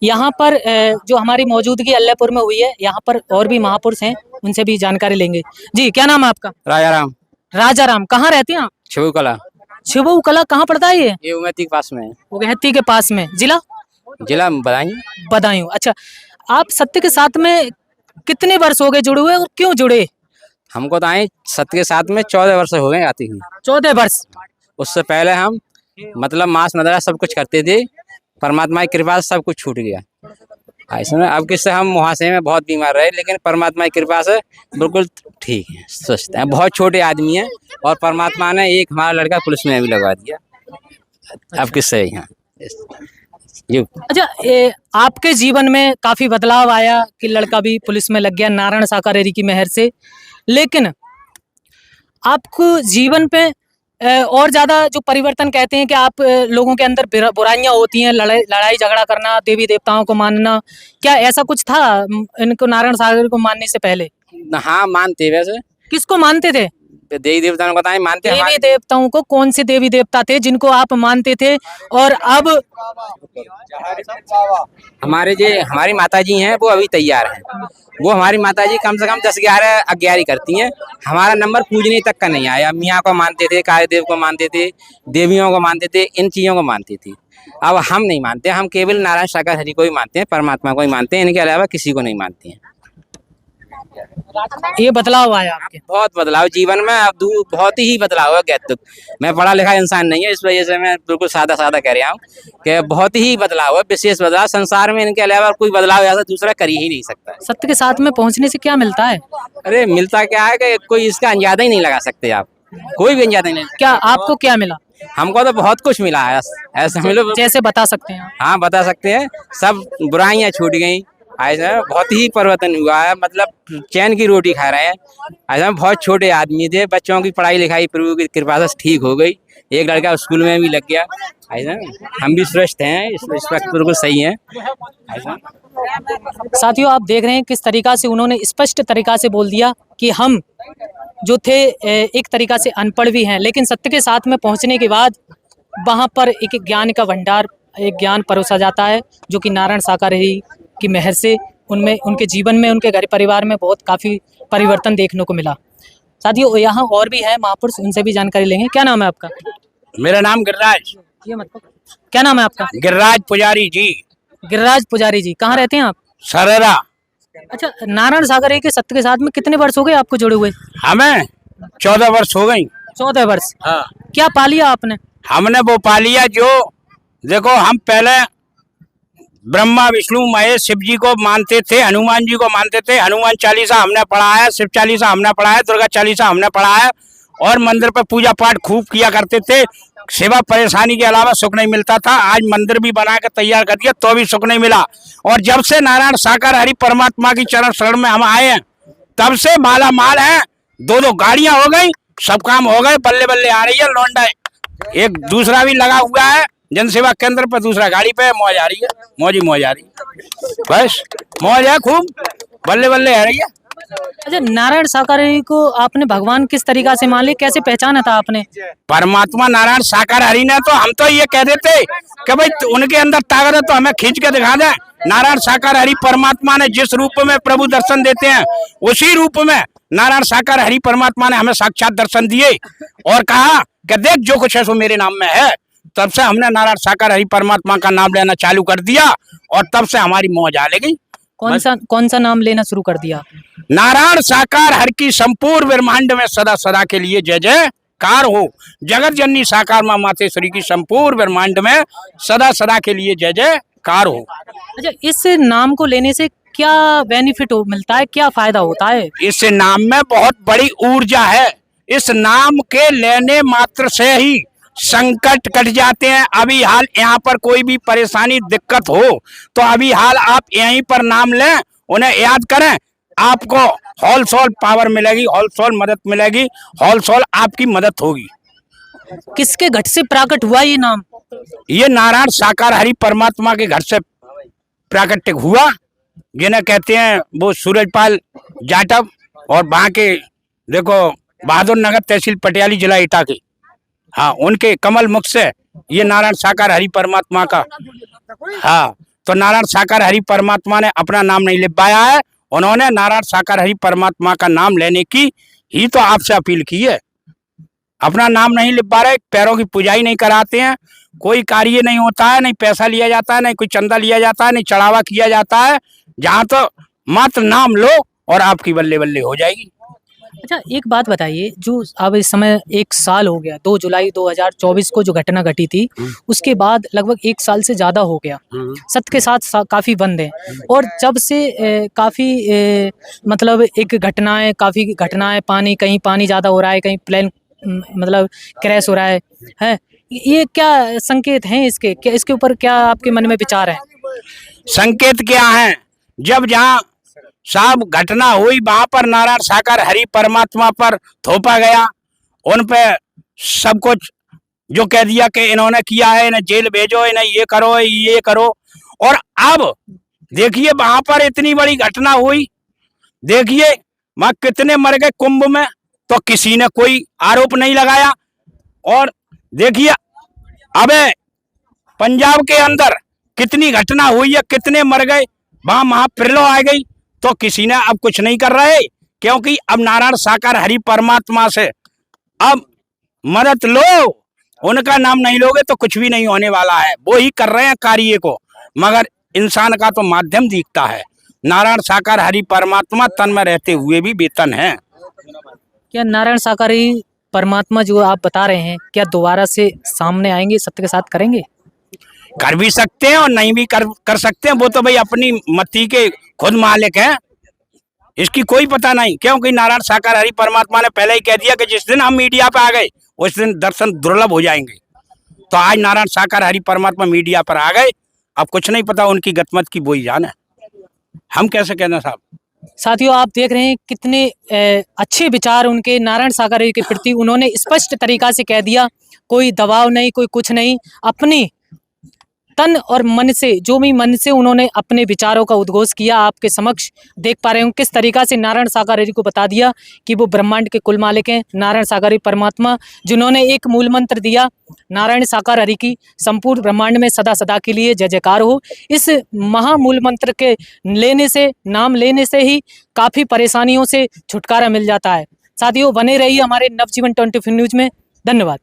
यहाँ पर जो हमारी मौजूदगी अल्लाहपुर में हुई है, यहाँ पर और भी महापुरुष हैं, उनसे भी जानकारी लेंगे। जी, क्या नाम है आपका? राजा राम। राजा राम, कहाँ रहते हैं आप? छिबू कला। छिबू कला कहाँ पड़ता है ये? ये उमैती के पास में है। उगहती के पास में। जिला? जिला बदायूं। बदायूं। अच्छा, आप सत्य के साथ में कितने वर्ष हो गए जुड़े हुए और क्यों जुड़े? हमको तो आए सत्य के साथ में 14 वर्ष हो गए आती हुई। 14 वर्ष। उससे पहले हम मतलब मांस मदिरा सब कुछ करते थे, परमात्मा की कृपा से सब कुछ छूट गया। ऐसे में अब किससे हम मुहासे में बहुत बीमार रहे, लेकिन परमात्मा की कृपा से बिल्कुल ठीक है, स्वस्थ है। बहुत छोटे आदमी हैं और परमात्मा ने एक हमारा लड़का पुलिस में भी लगवा दिया। अब किससे यहाँ अच्छा, आपके जीवन में काफी बदलाव आया कि लड़का भी पुलिस में लग गया नारायण साकारेरी की मेहर से, लेकिन आपको जीवन पे और ज्यादा जो परिवर्तन कहते हैं कि आप लोगों के अंदर बुराइयां होती हैं, लड़ाई झगड़ा करना, देवी देवताओं को मानना, क्या ऐसा कुछ था इनको नारायण सागर को मानने से पहले? हाँ, मानते वैसे। किसको मानते थे? देवी देवताओं को बताएं, मानते हैं। देवी देवताओं को? कौन से देवी देवता थे जिनको आप मानते थे? और अब हमारी माता जी हैं, वो अभी तैयार हैं। वो हमारी माता जी कम से कम 10-11 अग्यारी करती हैं। हमारा नंबर पूजने तक का नहीं आया। मियाँ को मानते थे, कालीदेव को मानते थे, देवियों को मानते थे, इन चीजों को मानते थे। अब हम नहीं मानते, हम केवल नारायण साकारेरी को ही मानते हैं, परमात्मा को ही मानते हैं, इनके अलावा किसी को नहीं मानते हैं। ये बदलाव आया आपके? बहुत बदलाव जीवन में, अब बहुत ही बदलाव है। मैं पढ़ा लिखा इंसान नहीं है, इस वजह से मैं बिल्कुल सादा सादा कह रहा हूँ कि बहुत ही बदलाव है, विशेष बदलाव। संसार में इनके अलावा कोई बदलाव ऐसा दूसरा कर ही नहीं सकता। सत्य के साथ में पहुंचने से क्या मिलता है? अरे मिलता क्या है कि कोई इसका अंदाजा ही नहीं लगा सकते आप, कोई भी अंदाजा नहीं। क्या आपको क्या मिला? हमको तो बहुत कुछ मिला है, ऐसा मिलो जैसे बता सकते हैं? हाँ, बता सकते हैं। सब बुराइयां छूट गई, ऐसा बहुत ही परिवर्तन हुआ है। मतलब चैन की रोटी खा रहे हैं। ऐसा बहुत छोटे आदमी थे, बच्चों की पढ़ाई लिखाई प्रभु की कृपा से ठीक हो गई। एक लड़का स्कूल में भी लग गया। ऐसा हम भी स्वस्थ हैं, इस वक्त बिल्कुल सही है। साथियों, आप देख रहे हैं किस तरीका से उन्होंने स्पष्ट तरीका से बोल दिया कि हम जो थे एक तरीका से अनपढ़ भी हैं, लेकिन सत्य के साथ में पहुंचने के बाद वहां पर एक ज्ञान का भंडार, एक ज्ञान परोसा जाता है, जो कि नारायण साकारेरी की मेहर से उनमें, उनके जीवन में, उनके घर परिवार में बहुत काफ़ी परिवर्तन देखने को मिला। साथियों, यहाँ और भी है महापुरुष, उनसे भी जानकारी लेंगे। क्या नाम है आपका? मेरा नाम गिरिराज। ये मत क्या नाम है आपका? गिरिराज पुजारी जी। गिरिराज पुजारी जी, कहाँ रहते हैं आप? सरेरा। अच्छा, नारायण साकारेरी के सत्य के साथ में कितने वर्ष हो गए आपको जुड़े हुए? हमें 14 वर्ष हो गई। 14 वर्ष। हाँ। क्या पा लिया आपने? हमने वो पा लिया जो, देखो हम पहले ब्रह्मा विष्णु महेश शिव जी को मानते थे, हनुमान जी को मानते थे। हनुमान चालीसा हमने पढ़ा है, शिव चालीसा हमने पढ़ा है, दुर्गा चालीसा हमने पढ़ा है, और मंदिर पर पूजा पाठ खूब किया करते थे। सेवा परेशानी के अलावा सुख नहीं मिलता था। आज मंदिर भी बना के तैयार कर दिया तो भी सुख नहीं मिला। और जब से नारायण साकारेरी परमात्मा की चरण शरण में हम आए हैं, तब से माला माल है। 2 गाड़ियां हो गई, सब काम हो गए, बल्ले बल्ले आ रही है। लौंडा एक दूसरा भी लगा हुआ है जन सेवा केंद्र पर, दूसरा गाड़ी पे मौज आ रही है, मौज ही मौज आ रही है, बस मौज है खूब, बल्ले बल्ले आ रही है। अच्छा, नारायण साकारेरी को आपने भगवान किस तरीका से मान लिया, कैसे पहचाना था आपने? परमात्मा नारायण साकारेरी ने तो, हम तो ये कह देते कि भाई उनके अंदर ताकत है तो हमें खींच के दिखा दे। नारायण साकारेरी परमात्मा ने जिस रूप में प्रभु दर्शन देते हैं, उसी रूप में नारायण साकारेरी परमात्मा ने हमें साक्षात दर्शन दिए और कहा कि देख जो कुछ है सो मेरे नाम में है। तब से हमने नारायण साकारेरी परमात्मा का नाम लेना चालू कर दिया और तब से हमारी मौज आ लगी। कौन सा नाम लेना शुरू कर दिया? नारायण साकारेरी की संपूर्ण ब्रह्मांड में सदा सदा के लिए जय जयकार हो। जगत जननी साकार माँ मातेश्वरी की संपूर्ण ब्रह्मांड में सदा सदा के लिए जय जयकार हो। अच्छा, इस नाम को लेने से क्या बेनिफिट मिलता है, क्या फायदा होता है? इस नाम में बहुत बड़ी ऊर्जा है। इस नाम के लेने मात्र से ही संकट कट जाते हैं। अभी हाल यहाँ पर कोई भी परेशानी दिक्कत हो तो अभी हाल आप यहीं पर नाम लें, उन्हें याद करें, आपको होलसेल पावर मिलेगी, होलसेल मदद मिलेगी, होलसेल आपकी मदद होगी। किसके घट से प्राकट हुआ ये नाम? ये नारायण साकारेरी परमात्मा के घर से प्राकट हुआ, जिन्हें कहते हैं वो सूरजपाल जाटव, और वहाँ के देखो बहादुर नगर तहसील पटियाली जिला एटा के, हाँ, उनके कमल मुख से ये नारायण साकारेरी परमात्मा का, हाँ, तो नारायण साकार हरि परमात्मा ने अपना नाम नहीं लिखवाया है। उन्होंने नारायण साकार हरि परमात्मा का नाम लेने की ही तो आपसे अपील की है। अपना नाम नहीं लिखवा रहे, पैरों की पुजाई नहीं कराते हैं, कोई कार्य नहीं होता है, नहीं पैसा लिया जाता है, नहीं कोई चंदा लिया जाता है, नहीं चढ़ावा किया जाता है। जहाँ तो मात्र नाम लो और आपकी बल्ले बल्ले हो जाएगी। अच्छा, एक बात बताइए, जो अब इस समय 1 साल हो गया, 2 जुलाई 2024 को जो घटना घटी थी, उसके बाद लगभग 1 साल से ज़्यादा हो गया। सत्य के साथ काफ़ी बंद हैं और जब से काफ़ी मतलब काफ़ी घटनाएं, कहीं पानी ज़्यादा हो रहा है, कहीं प्लेन मतलब क्रैश हो रहा है? ये क्या संकेत हैं इसके? क्या इसके ऊपर क्या आपके मन में विचार है? संकेत क्या है? जब जहाँ साहब घटना हुई वहां पर नारायण साकार हरि परमात्मा पर थोपा गया, उन पे सब कुछ जो कह दिया कि इन्होंने किया है, इन्हें जेल भेजो, इन्हें ये करो। और अब देखिए वहां पर इतनी बड़ी घटना हुई, देखिए वहां कितने मर गए कुंभ में, तो किसी ने कोई आरोप नहीं लगाया। और देखिए अब पंजाब के अंदर कितनी घटना हुई है, कितने मर गए, वहां महाप्रलय आ गई, तो किसी ने अब कुछ नहीं कर रहे, क्योंकि अब नारायण साकार हरि परमात्मा से अब मदद लो। उनका नाम नहीं लोगे तो कुछ भी नहीं होने वाला है। वो ही कर रहे हैं कार्य को, मगर इंसान का तो माध्यम दिखता है। नारायण साकार हरि परमात्मा तन में रहते हुए भी वेतन है। क्या नारायण साकार हरि परमात्मा जो आप बता रहे हैं, क्या दोबारा से सामने आएंगे, सत्य के साथ करेंगे? कर भी सकते हैं और नहीं भी कर सकते हैं। वो तो भाई अपनी मति के खुद मालिक हैं, इसकी कोई पता नहीं। क्योंकि नारायण साकार हरि परमात्मा ने पहले ही कह दिया कि जिस दिन हम मीडिया पे आ गए उस दिन दर्शन दुर्लभ हो जाएंगे। तो आज नारायण साकार हरि परमात्मा मीडिया पर आ गए, अब कुछ नहीं पता, उनकी गतमत की वही जान है, हम कैसे कहना साहब। साथियों, आप देख रहे हैं कितने अच्छे विचार उनके नारायण सागर के प्रति। उन्होंने स्पष्ट तरीका से कह दिया, कोई दबाव नहीं, कोई कुछ नहीं, अपनी तन और मन से, जो भी मन से उन्होंने अपने विचारों का उद्घोष किया। आपके समक्ष देख पा रहे हो किस तरीका से नारायण सागर हरि को बता दिया कि वो ब्रह्मांड के कुल मालिक हैं, नारायण सागर हरि परमात्मा, जिन्होंने एक मूल मंत्र दिया, नारायण साकार हरि की संपूर्ण ब्रह्मांड में सदा सदा के लिए जय जयकार हो। इस महामूल मंत्र के लेने से, नाम लेने से ही काफ़ी परेशानियों से छुटकारा मिल जाता है। साथियों, बने रहिए हमारे नवजीवन 24 न्यूज़ में। धन्यवाद।